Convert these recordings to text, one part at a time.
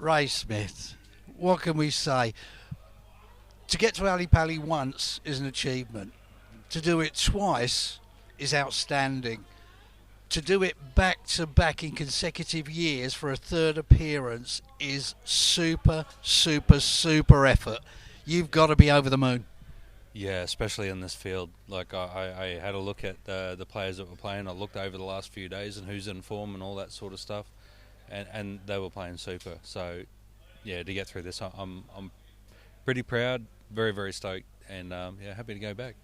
Ray Smith, what can we say? To get to Ali Pali once is an achievement. To do it twice is outstanding. To do it back to back in consecutive years for a third appearance is super, super, super effort. You've got to be over the moon. Yeah, especially in this field. Like I had a look at the players that were playing. I looked over the last few days and who's in form and all that sort of stuff, and they were playing super. So yeah, to get through this, I'm pretty proud, very very stoked, and yeah, happy to go back.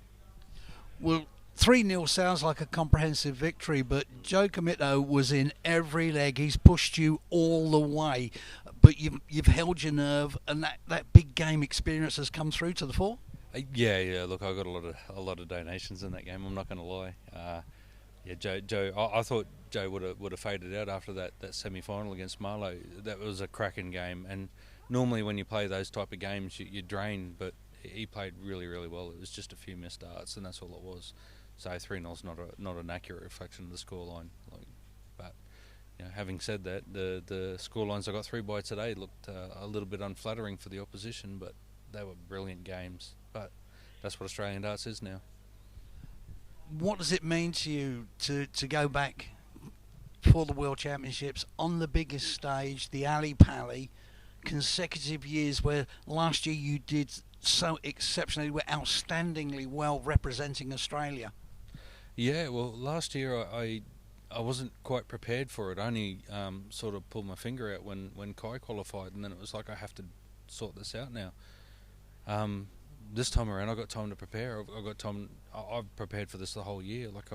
Well, 3-0 sounds like a comprehensive victory, but Joe Comito was in every leg. He's pushed you all the way, but you've held your nerve, and that big game experience has come through to the fore. Yeah. Look, I got a lot of donations in that game. I'm not going to lie. Yeah, Joe. I thought Joe would have faded out after that semi-final against Marlow. That was a cracking game, and normally when you play those type of games, you drain, but he played really really well. It was just a few missed starts, and that's all it was. So 3-0 is not an accurate reflection of the scoreline. But having said that, the scorelines I got through by today looked a little bit unflattering for the opposition, but they were brilliant games. But that's what Australian darts is now. What does it mean to you to go back for the World Championships on the biggest stage, the Ali Pali, consecutive years where last year you did so exceptionally well, outstandingly well representing Australia? Yeah, well, last year I wasn't quite prepared for it. I only sort of pulled my finger out when Kai qualified, and then it was like I have to sort this out now. This time around, I got time to prepare. I've got time. I've prepared for this the whole year. Like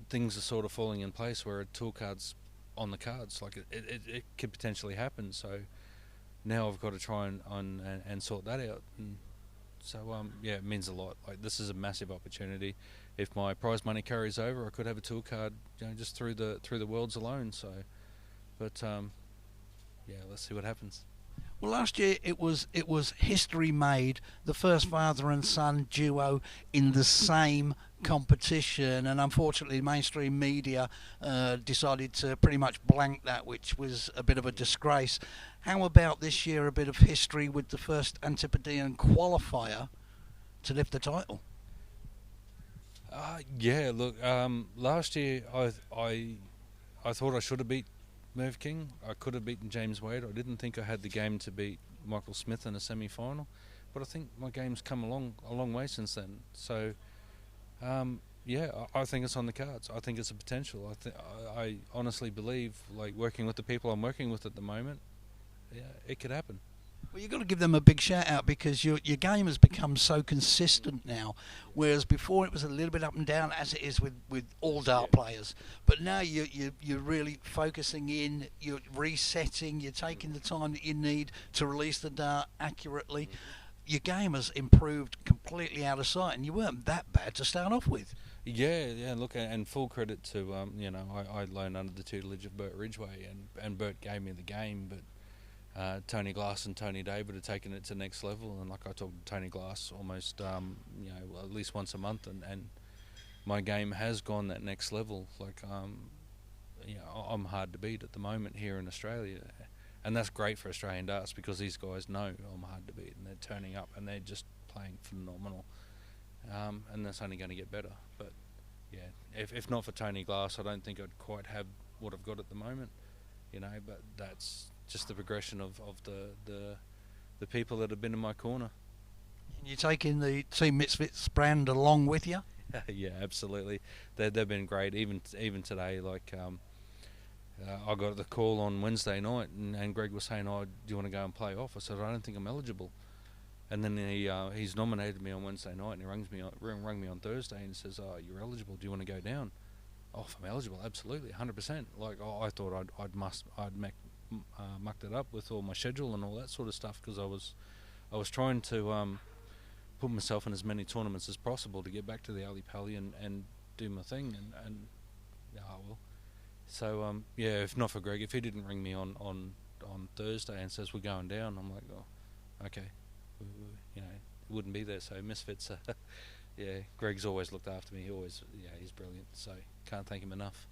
things are sort of falling in place where a tour card's on the cards. Like it could potentially happen. So now I've got to try and sort that out. And so yeah, it means a lot. Like this is a massive opportunity. If my prize money carries over, I could have a tour card, just through the worlds alone. So, but yeah, let's see what happens. Well, last year it was history made, the first father and son duo in the same competition, and unfortunately mainstream media decided to pretty much blank that, which was a bit of a disgrace. How about this year, a bit of history with the first Antipodean qualifier to lift the title? Yeah, look, last year I thought I should have beat Merv King. I could have beaten James Wade. I didn't think I had the game to beat Michael Smith in a semi-final, but I think my game's come a long way since then. So, yeah, I think it's on the cards. I think it's a potential. I honestly believe, like working with the people I'm working with at the moment, yeah, it could happen. Well, you've got to give them a big shout out because your game has become so consistent now, whereas before it was a little bit up and down, as it is with all dart players. But now you're really focusing in, you're resetting, you're taking the time that you need to release the dart accurately. Your game has improved completely out of sight, and you weren't that bad to start off with. Yeah. Look, and full credit to I learned under the tutelage of Bert Ridgway, and Bert gave me the game, but. Tony Glass and Tony David have taken it to the next level, and like I talk to Tony Glass almost at least once a month, and my game has gone that next level. Like I'm hard to beat at the moment here in Australia, and that's great for Australian darts because these guys know I'm hard to beat, and they're turning up and they're just playing phenomenal, and that's only going to get better. But yeah, if not for Tony Glass, I don't think I'd quite have what I've got at the moment, but that's just the progression of the people that have been in my corner. And you're taking the Team Misfits brand along with you? Yeah, absolutely. They've been great. Even today, like I got the call on Wednesday night, and Greg was saying, "Oh, do you want to go and play off?" I said, "I don't think I'm eligible." And then he's nominated me on Wednesday night, and he rang me on Thursday and says, "Oh, you're eligible. Do you want to go down?" "Oh, if I'm eligible, absolutely, 100%." Like I thought I'd mucked it up with all my schedule and all that sort of stuff because I was trying to put myself in as many tournaments as possible to get back to the Ali Pali and do my thing and well. So yeah, if not for Greg, if he didn't ring me on Thursday and says we're going down, I'm like, oh, okay, wouldn't be there. So Misfits, yeah, Greg's always looked after me. He's brilliant. So can't thank him enough.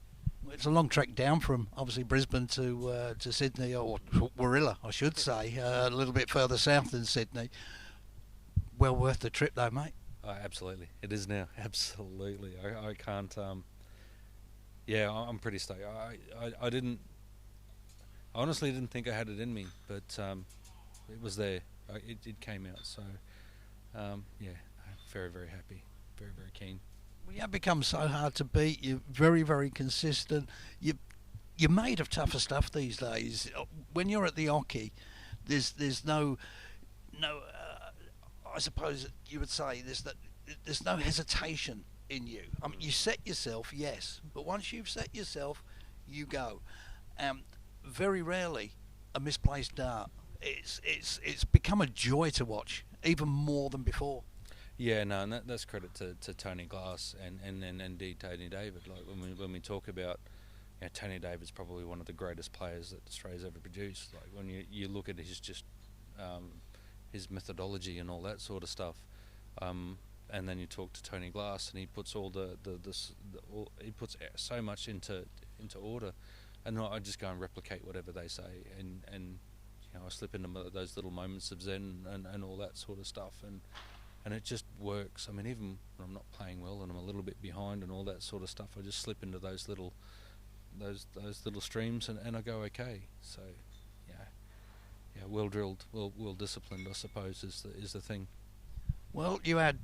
It's a long trek down from obviously Brisbane to Sydney, or Warilla, I should say, a little bit further south than Sydney. Well worth the trip, though, mate. Oh, absolutely, it is now. Absolutely, I can't. Yeah, I'm pretty stoked. I didn't. I honestly didn't think I had it in me, but it was there. It came out. So yeah, very very happy, very very keen. Well, you have become so hard to beat. You're very, very consistent. You're made of tougher stuff these days. When you're at the hockey, there's no I suppose you would say there's no hesitation in you. I mean, you set yourself, yes, but once you've set yourself, you go. Very rarely a misplaced dart. It's become a joy to watch, even more than before. Yeah, no, and that's credit to Tony Glass and indeed Tony David. Like when we talk about, you know, Tony David's probably one of the greatest players that Australia's ever produced. Like when you look at his methodology and all that sort of stuff, and then you talk to Tony Glass and he puts he puts so much into order, and I just go and replicate whatever they say, and you know, I slip into those little moments of zen and all that sort of stuff, and it just works. I mean, even when I'm not playing well and I'm a little bit behind and all that sort of stuff, I just slip into those little streams and I go okay. So yeah, well drilled, well disciplined, I suppose is the thing. Well, you had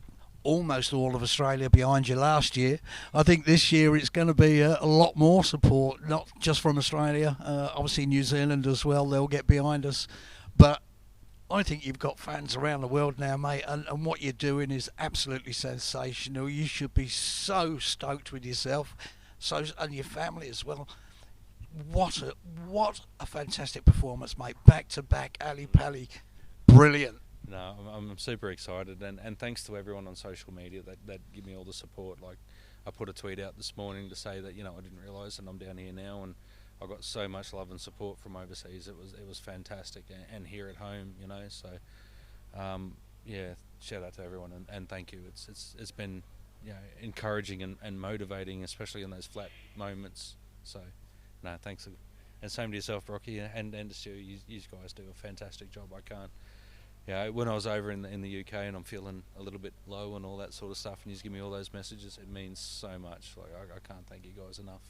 almost all of Australia behind you last year. I think this year it's going to be a lot more support, not just from Australia, obviously New Zealand as well. They'll get behind us, but I think you've got fans around the world now, mate, and what you're doing is absolutely sensational. You should be so stoked with yourself, and your family as well. What a fantastic performance, mate! Back to back, Ali Pali, brilliant. No, I'm super excited, and thanks to everyone on social media that give me all the support. Like, I put a tweet out this morning to say that, you know, I didn't realise, and I'm down here now, and I got so much love and support from overseas. It was fantastic, and here at home, you know. So, yeah, shout out to everyone, and thank you. It's been, you know, encouraging and motivating, especially in those flat moments. So, no, thanks, and same to yourself, Rocky, and to Stu. You guys do a fantastic job. I can't. Yeah, when I was over in the UK and I'm feeling a little bit low and all that sort of stuff, and you just give me all those messages, it means so much. Like I can't thank you guys enough.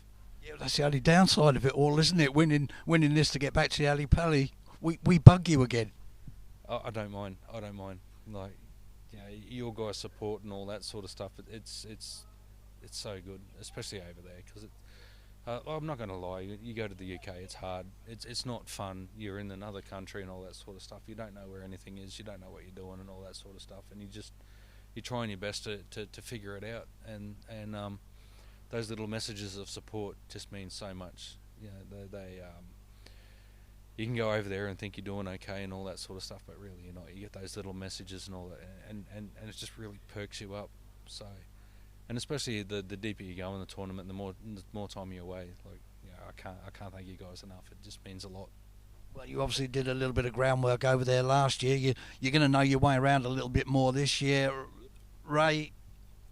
Yeah, that's the only downside of it all, isn't it? Winning this to get back to the Ali Pali, we bug you again. I don't mind. Like, you know, your guys' support and all that sort of stuff. It's so good, especially over there, because I'm not going to lie. You go to the UK, it's hard. It's not fun. You're in another country and all that sort of stuff. You don't know where anything is. You don't know what you're doing and all that sort of stuff. And you're trying your best to figure it out. And those little messages of support just mean so much. You know, they you can go over there and think you're doing okay and all that sort of stuff, but really you're not. You get those little messages and all that, and it just really perks you up. So, and especially the deeper you go in the tournament, the more time you're away. Like, you know, I can't thank you guys enough. It just means a lot. Well, you obviously did a little bit of groundwork over there last year. You're going to know your way around a little bit more this year. Ray,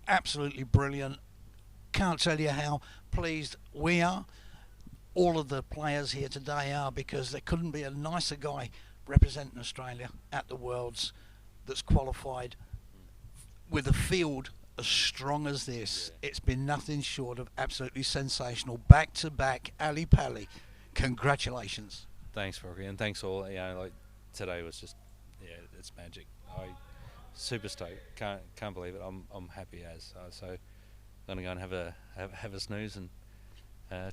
absolutely brilliant. Can't tell you how pleased we are. All of the players here today are, because there couldn't be a nicer guy representing Australia at the Worlds that's qualified with a field as strong as this. Yeah. It's been nothing short of absolutely sensational. Back to back, Ali Pali. Congratulations. Thanks, Rocky, and thanks all. You know, like today was just, yeah, it's magic. Super stoked. Can't believe it. I'm happy as so. I'm gonna go and have a snooze and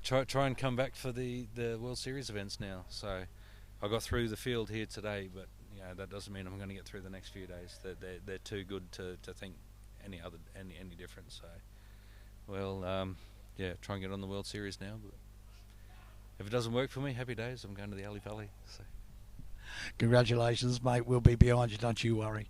try and come back for the World Series events now. So I got through the field here today, but you know, that doesn't mean I'm going to get through the next few days. They're too good to think any different. So, well, yeah, try and get on the World Series now. But if it doesn't work for me, happy days. I'm going to the Ali Pali. So. Congratulations, mate. We'll be behind you. Don't you worry.